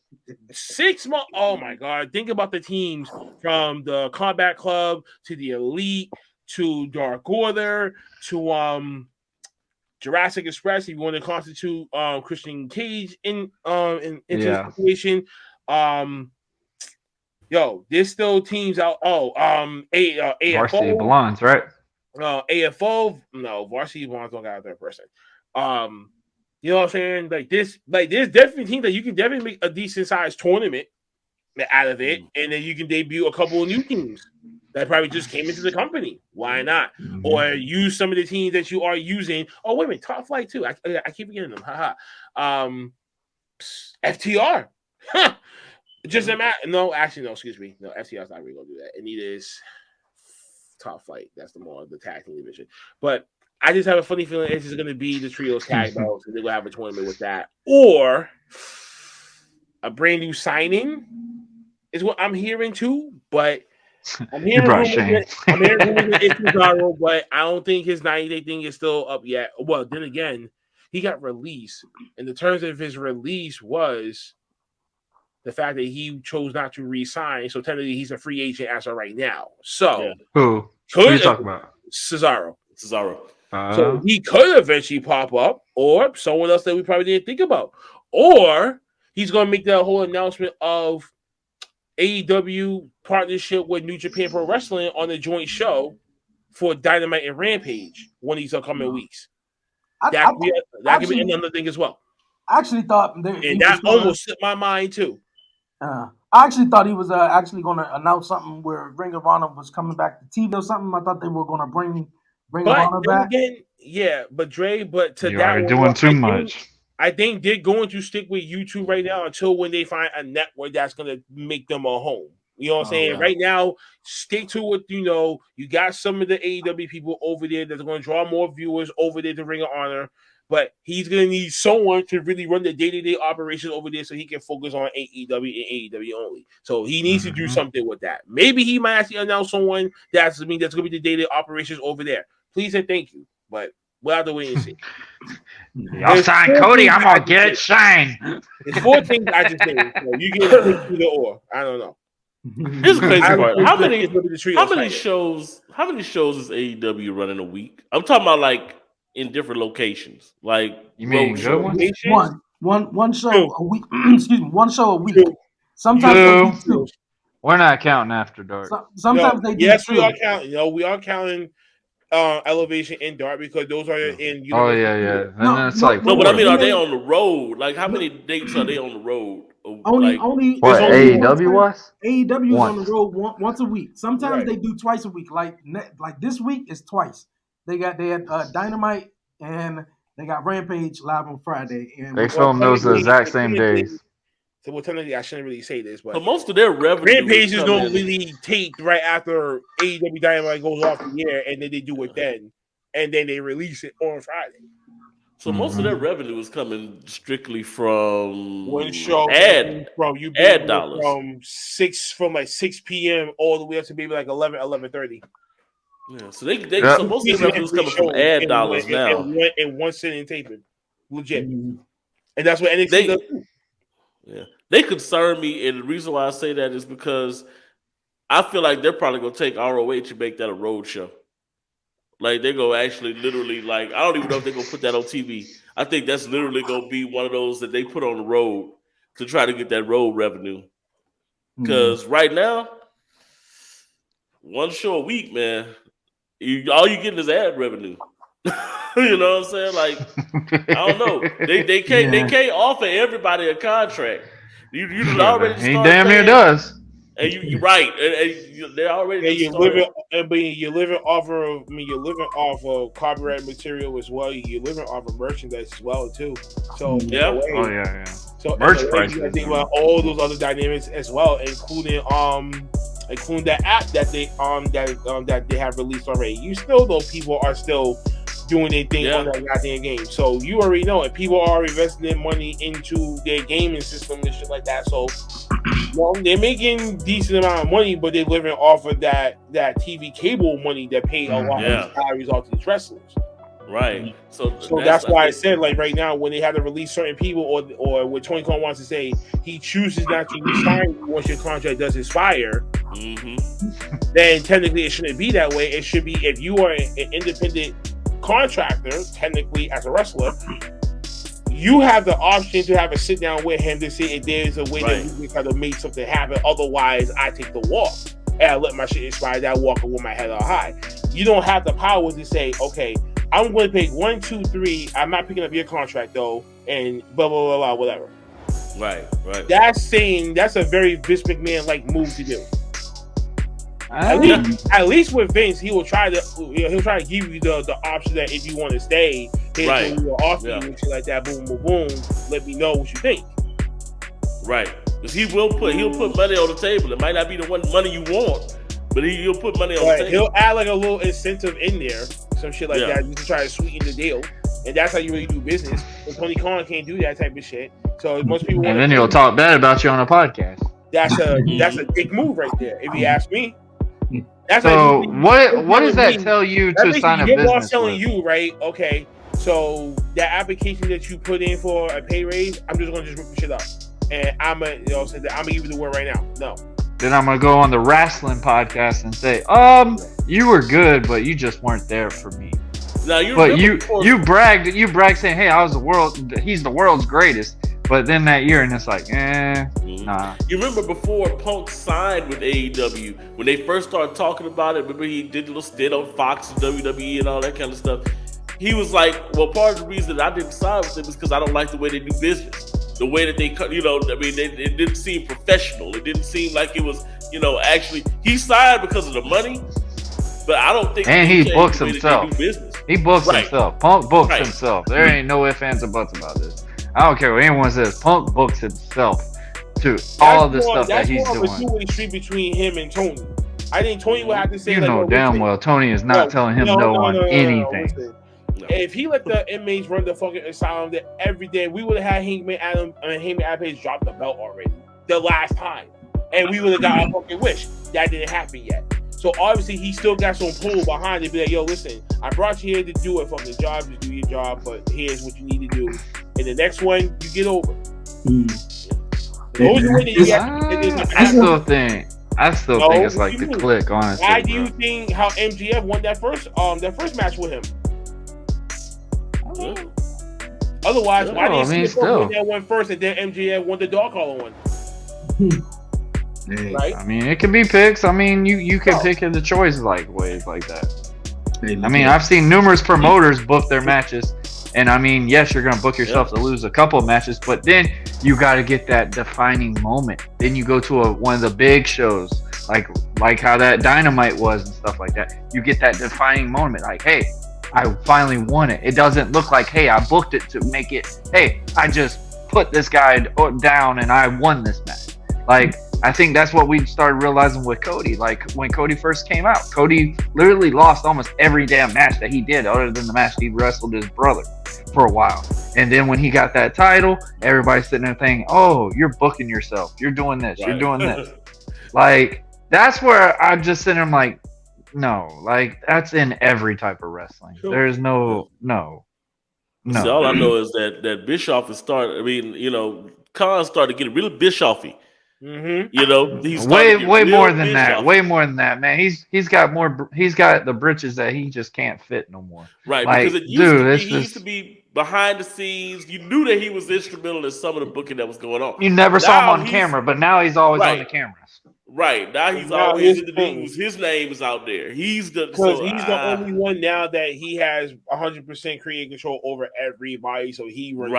6 months. Oh my God! Think about the teams from the Combat Club to the Elite to Dark Order to Jurassic Express. If you want to constitute Christian Cage in this situation. There's still teams out. AFO.
Varsity Blondes, right?
AFO. No, Varsity Blondes don't got a third person. You know what I'm saying? There's definitely teams that you can definitely make a decent sized tournament out of it, and then you can debut a couple of new teams that probably just came into the company. Why not? Mm-hmm. Or use some of the teams that you are using. Oh, wait a minute, Top Flight too. I keep forgetting them. FTR. Just a matter. No, actually, no. Excuse me. No, FTR's not really gonna do that. And neither is Top Flight. That's the tag team division. But I just have a funny feeling it's just going to be the trios tag belts, and they're going to have a tournament with that. Or a brand new signing is what I'm hearing too. But I'm hearing rumors it's Cesaro, but I don't think his 90-day thing is still up yet. Well, then again, he got released, and the terms of his release was the fact that he chose not to re-sign. So technically, he's a free agent as of right now. So
who are you talking about?
Cesaro. So he could eventually pop up, or someone else that we probably didn't think about, or he's going to make that whole announcement of AEW partnership with New Japan Pro Wrestling on the joint show for Dynamite and Rampage one of these upcoming weeks. That could be another thing as well.
I actually thought
that almost slipped my mind too.
I actually thought he was actually going to announce something where Ring of Honor was coming back to TV or something. I thought they were going to bring of Honor back.
But to
you
that
are doing too much.
I think they're going to stick with YouTube right now until when they find a network that's going to make them a home. You know what I'm saying? Yeah. Right now, stick to what you know. You got some of the AEW people over there that's going to draw more viewers over there to Ring of Honor. But he's going to need someone to really run the day-to-day operations over there so he can focus on AEW and AEW only. So he needs to do something with that. Maybe he might actually announce someone that's going to be the day-to-day operations over there. Please and thank you. But we'll have to wait and see.
Y'all sign Cody, I'm going to get it signed.
There's 4 things I just think. So you get it either or. I don't know.
Here's the crazy part. How many shows is AEW running a week? I'm talking about like in different locations. Like
you mean good
ones? One show a week. Excuse me, one show a week. Sometimes they do 2.
We're not counting After Dark.
Sometimes they do.
Yes, we are counting. We are counting Elevation and Dark because those are in.
Oh yeah.
But I mean, are they on the road? Like, how many dates are they on the road?
Only
AEW was?
AEW is on the road once a week. Sometimes they do twice a week. Like this week is twice. They had Dynamite and they got Rampage live on Friday. And
they film those the exact same days.
So technically, I shouldn't really say this, but
most of their revenue
Rampages don't really take right after AEW Dynamite goes off the air, and then they do it then, and then they release it on Friday.
So most of their revenue is coming strictly from
one show
ad dollars
from 6 p.m. all the way up to maybe like 11:30.
Yeah, so so most of their revenue is coming from ad dollars now.
In one sitting taping, legit, and that's what NXT does.
Yeah, they concern me, and the reason why I say that is because I feel like they're probably gonna take ROH and make that a road show. Like they're gonna actually literally I don't even know if they're gonna put that on TV. I think that's literally gonna be one of those that they put on the road to try to get that road revenue. Because right now, one show a week, man, all you getting is ad revenue. You know what I'm saying? Like, I don't know. They can't offer everybody a contract. You already
he damn near does.
And you're right. And they're already.
You're living off of copyright material as well. You're living off of merchandise as well too. So
yeah.
So
merch prices.
I think about all those other dynamics as well, including that app that they have released already. You still know people are still doing their thing on that goddamn game. So you already know it. People are investing their money into their gaming system and shit like that. So they're making decent amount of money, but they're living off of that TV cable money that pay a lot of salaries off to these wrestlers.
Right. So
that's why I said, like, right now, when they have to release certain people, or what Tony Khan wants to say, he chooses not to resign you once your contract does expire. Then technically it shouldn't be that way. It should be, if you are an independent contractor, technically as a wrestler, you have the option to have a sit down with him to see if there's a way that we can kind of make something happen. Otherwise, I take the walk and I let my shit expire. That walking with my head on high. You don't have the power to say, okay, I'm going to pick 1, 2, 3. I'm not picking up your contract though, and blah blah blah blah whatever.
Right.
That's a very Vince McMahon like move to do. At least with Vince, he'll try to give you the option that if you want to stay, he'll offer you and shit like that. Boom, boom, boom. Let me know what you think.
Right, because he'll put money on the table. It might not be the one money you want, but he'll put money on the table.
He'll add like a little incentive in there, some shit like that, just to try to sweeten the deal. And that's how you really do business. And Tony Khan can't do that type of shit. So most people.
And then he'll talk bad about you on a podcast.
That's a dick move right there, if you ask me.
So what does that tell you to sign a business?
Boss telling you, right? Okay, so that application that you put in for a pay raise, I'm just gonna rip the shit up, and I'm gonna give you the word right now. No.
Then I'm gonna go on the wrestling podcast and say, you were good, but you just weren't there for me.
Now
you bragged saying, hey, he's the world's greatest. But then that year, and it's like, nah.
You remember before Punk signed with AEW, when they first started talking about it, remember he did a little stint on Fox and WWE and all that kind of stuff. He was like, well, part of the reason that I didn't sign with them is because I don't like the way they do business. The way that they, it didn't seem professional. It didn't seem like it was, actually, he signed because of the money, but I don't think.
And he books himself. He books himself. Punk books himself. There ain't no ifs, ands, or buts about this. I don't care what anyone says. Punk books himself to all of the stuff that he's doing.
That's more of a two-way street between him and Tony. I think Tony would have to say,
damn well Tony is not telling him no on anything.
No. If he let the inmates run the fucking asylum every day, we would have had Hangman Adam Page drop the belt already the last time, and we would have got our fucking wish. That didn't happen yet. So obviously he still got some pull behind it. Be like, yo, listen, I brought you here to do a fucking job, to do your job, but here's what you need to do. And the next one, you get over.
I still think it's like the click, honestly.
Why do you think how MGF won that first match with him? Otherwise, why do you see win that one first and then MGF won the dog collar one? Right?
I mean, it can be picks. I mean, you can pick the choices ways like that. I mean, I've seen numerous promoters book their matches. And I mean, yes, you're going to book yourself to lose a couple of matches, but then you got to get that defining moment. Then you go to one of the big shows, like how that Dynamite was and stuff like that. You get that defining moment, like, hey, I finally won it. It doesn't look like, hey, I booked it to make it, hey, I just put this guy down and I won this match. Like, I think that's what we started realizing with Cody. Like, when Cody first came out, Cody literally lost almost every damn match that he did, other than the match he wrestled his brother. for a while. And then when he got that title, everybody's sitting there thinking, "Oh, you're booking yourself. You're doing this. You're doing this." Like, that's where I'm just sitting there, I'm like, no, like, that's in every type of wrestling. There's no.
See, all I know is that Bischoff is starting. I mean, Khan started getting really Bischoffy.
Mm-hmm.
He's
way more than that. Way more than that, man. He's got more. He's got the britches that he just can't fit no more.
Right,
like,
because he used to be behind the scenes. You knew that he was instrumental in some of the booking that was going on.
You never saw him on camera, but now he's always on the cameras.
Right, now he's always in the news. His name is out there. He's the
only one now that he has 100% creative control over everybody, so he runs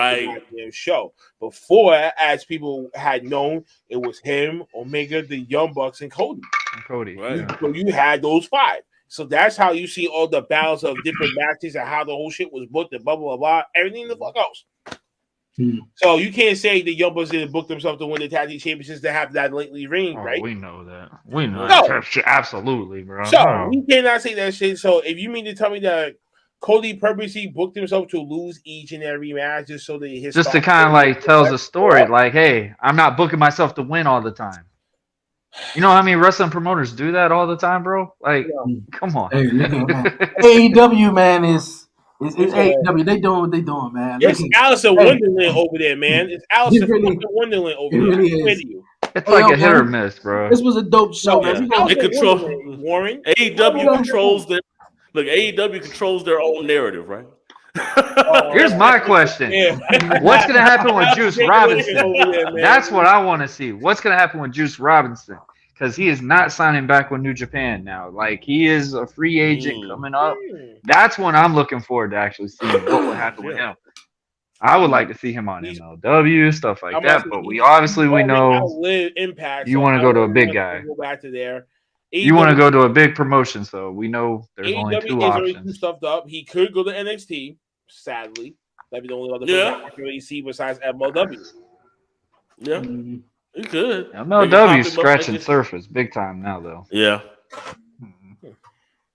the show. Before, as people had known, it was him, Omega, the Young Bucks, and Cody.
Right.
So you had those 5. So that's how you see all the balance of different matches and how the whole shit was booked and blah blah blah. Everything the fuck else. So you can't say the Young Bucks didn't book themselves to win the tag team championships to have that lately ring, right?
We know that. We know that. Absolutely, bro.
So we cannot say that shit. So if you mean to tell me that Cody purposely booked himself to lose each and every match just so that his
to kind of like tells a story, like, hey, I'm not booking myself to win all the time. You know how many wrestling promoters do that all the time, bro? Like, come on.
Hey, AEW, man, is AEW. They doing what they doing, man.
It's Alice in Wonderland over there, man. It's Alice in Wonderland over there.
Really
it's like a hit or miss, bro.
This was a dope show, man.
Warren.
AEW controls their AEW controls their own narrative, right?
Here's my question. What's going to happen with Juice Robinson? That's what I want to see. What's going to happen with Juice Robinson? Because he is not signing back with New Japan now. Like, he is a free agent coming up. That's when I'm looking forward to actually seeing what will happen with him. I would like to see him on MLW, stuff like that. But we know
Impact,
you want to go to a big guy.
Go back to there.
You want to go to a big promotion, so we know there's only 2 options.
Stuffed up. He could go to NXT. Sadly, that'd be the only other thing I can really see besides MLW.
Yeah, he could.
MLW's scratching surface big time now, though.
Yeah.
Hey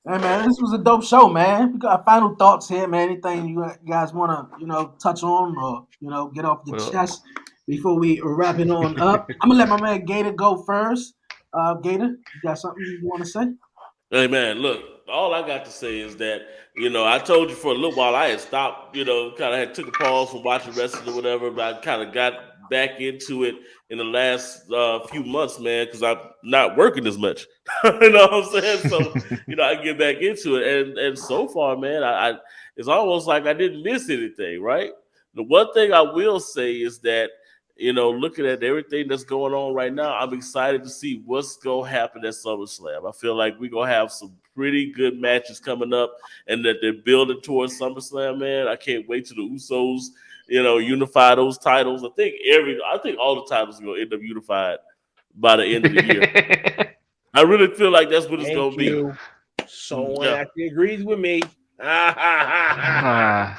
man, this was a dope show, man. We got final thoughts here, man. Anything you guys want to, touch on or get off your chest before we wrap it on up? I'm gonna let my man Gator go first. Gator, you got something you want to say?
Hey man, look, all I got to say is that I told you for a little while I had stopped, kind of had took a pause from watching wrestling or whatever, but I kind of got back into it in the last few months, man, because I'm not working as much. You know what I'm saying? So, I get back into it, and so far, man, I it's almost like I didn't miss anything, right? The one thing I will say is that, looking at everything that's going on right now, I'm excited to see what's going to happen at SummerSlam. I feel like we're going to have some pretty good matches coming up and that they're building towards SummerSlam, man. I can't wait till the Usos, unify those titles. I think all the titles are going to end up unified by the end of the year. I really feel like that's what it's going to be.
Someone actually agrees with me.
That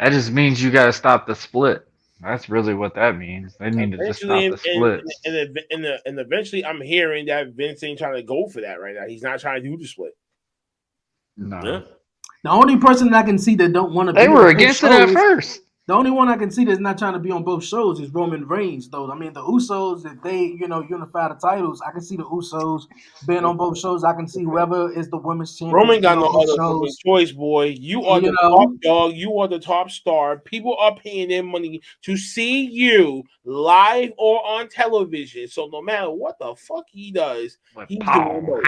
just means you got to stop the split. That's really what that means. They mean to just stop the split.
And eventually, I'm hearing that Vince ain't trying to go for that right now. He's not trying to do the split.
No.
Yeah.
The only person I can see that don't want to.
They were against it at first.
The only one I can see that's not trying to be on both shows is Roman Reigns, though. I mean, the Usos, if they, unify the titles, I can see the Usos being on both shows. I can see whoever is the women's champion.
Roman got no other choice, boy. You are the top dog. You are the top star. People are paying their money to see you live or on television. So no matter what the fuck he does, he's doing both.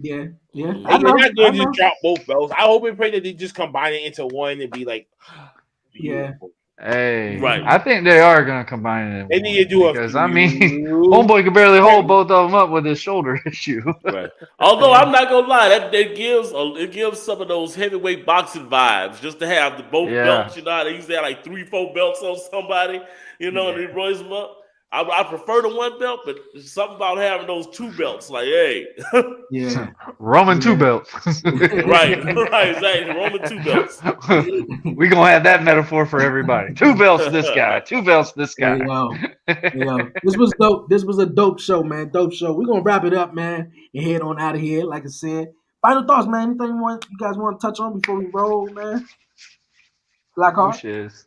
Yeah.
They're not going to just drop both belts. I hope and pray that they just combine it into one and be like, beautiful.
Hey,
right.
I think they are going to combine it.
They need to do
because homeboy can barely hold both of them up with his shoulder issue.
Right. Although I'm not gonna lie, it gives some of those heavyweight boxing vibes just to have the both belts. They used to have like 3-4 belts on somebody, and he rolls them up. I prefer the one belt, but there's something about having those 2 belts. Like, hey,
Roman 2 belts.
right, exactly. Roman 2 belts.
We're gonna have that metaphor for everybody. 2 belts to this guy, 2 belts to this guy.
This was dope. This was a dope show, man. Dope show. We're gonna wrap it up, man, and head on out of here. Like I said, final thoughts, man. Anything you guys want to touch on before we roll, man? Blackhart.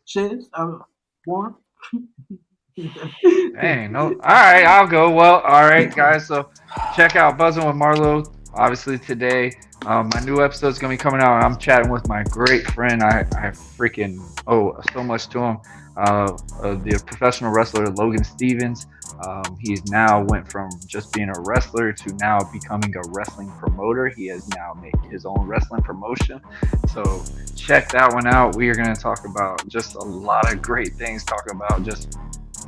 Shiz.
Warren.
Dang, no. All right, I'll go. Well, all right, guys. So check out Buzzing with Marlowe. Obviously today, my new episode is gonna be coming out. I'm chatting with my great friend. I freaking owe so much to him. The professional wrestler Logan Stevens. He's now went from just being a wrestler to now becoming a wrestling promoter. He has now made his own wrestling promotion. So check that one out. We are going to talk about just a lot of great things. Talk about just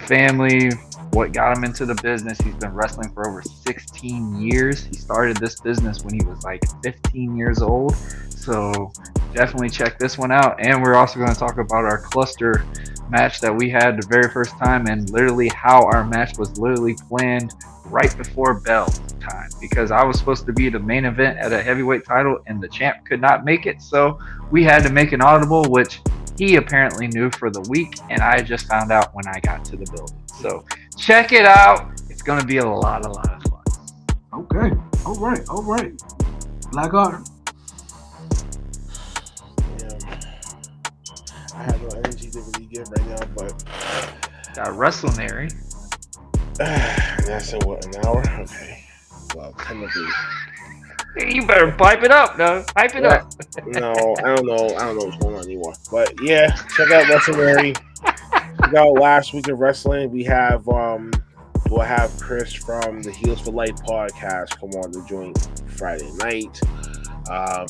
family, what got him into the business. He's been wrestling for over 16 years. He started this business when he was like 15 years old. So definitely check this one out. And we're also going to talk about our cluster match that we had the very first time, and literally how our match was literally planned right before bell time, because I was supposed to be the main event at a heavyweight title and the champ could not make it. So we had to make an audible, which he apparently knew for the week, and I just found out when I got to the building. So check it out. It's going to be a lot of fun.
Okay. All right. Blackhart.
I have no energy to really give right now, but
got WrestleNary.
That's in what, an hour? Okay. Well, technically.
You better pipe it up, though. Pipe it up.
No, I don't know what's going on anymore. But yeah, check out WrestleNary. Check out last week of wrestling. We'll have Chris from the Heels for Life podcast come on the joint Friday night.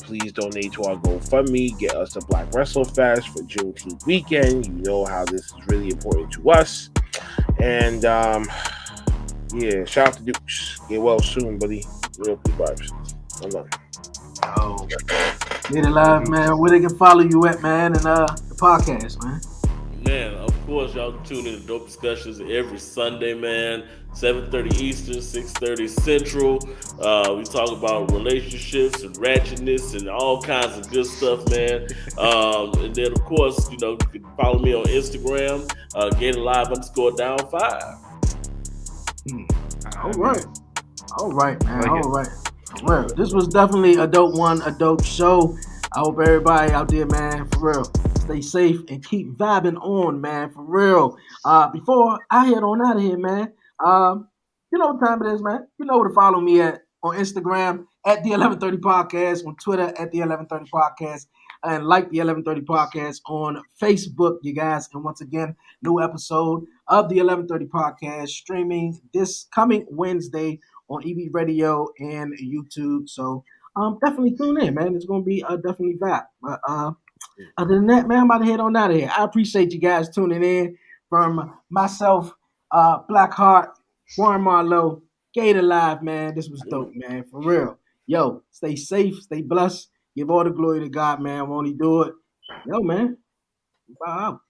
Please donate to our GoFundMe. Get us to Black Wrestle Fest for Juneteenth weekend. You know how this is really important to us. And yeah, shout out to Dukes. Get well soon, buddy. Real good vibes. I'm done.
Oh, Gator Live, man. Where they can follow you at, man, and the podcast, man.
Man, of course, y'all can tune in to Dope Discussions every Sunday, man. 7:30 Eastern, 6:30 Central. We talk about relationships and ratchetness and all kinds of good stuff, man. And then, of course, you can follow me on Instagram, Gator Live _5.
All right, man. All right. Well, this was definitely a dope one, a dope show. I hope everybody out there, man, for real, stay safe and keep vibing on, man, for real. Before I head on out of here, man, you know what time it is, man. You know where to follow me at on Instagram at the 1130 Podcast, on Twitter at the 1130 Podcast, and like the 1130 Podcast on Facebook, you guys. And once again, new episode of the 1130 Podcast streaming this coming Wednesday on EB Radio and YouTube. So definitely tune in, man. It's gonna be definitely vibe. But other than that, man, I'm about to head on out of here. I appreciate you guys tuning in. From myself, Blackheart, Warren Marlowe, Gator Live, man. This was dope, man. For real. Yo, stay safe, stay blessed. Give all the glory to God, man. Won't he do it? Yo, man. Bye out.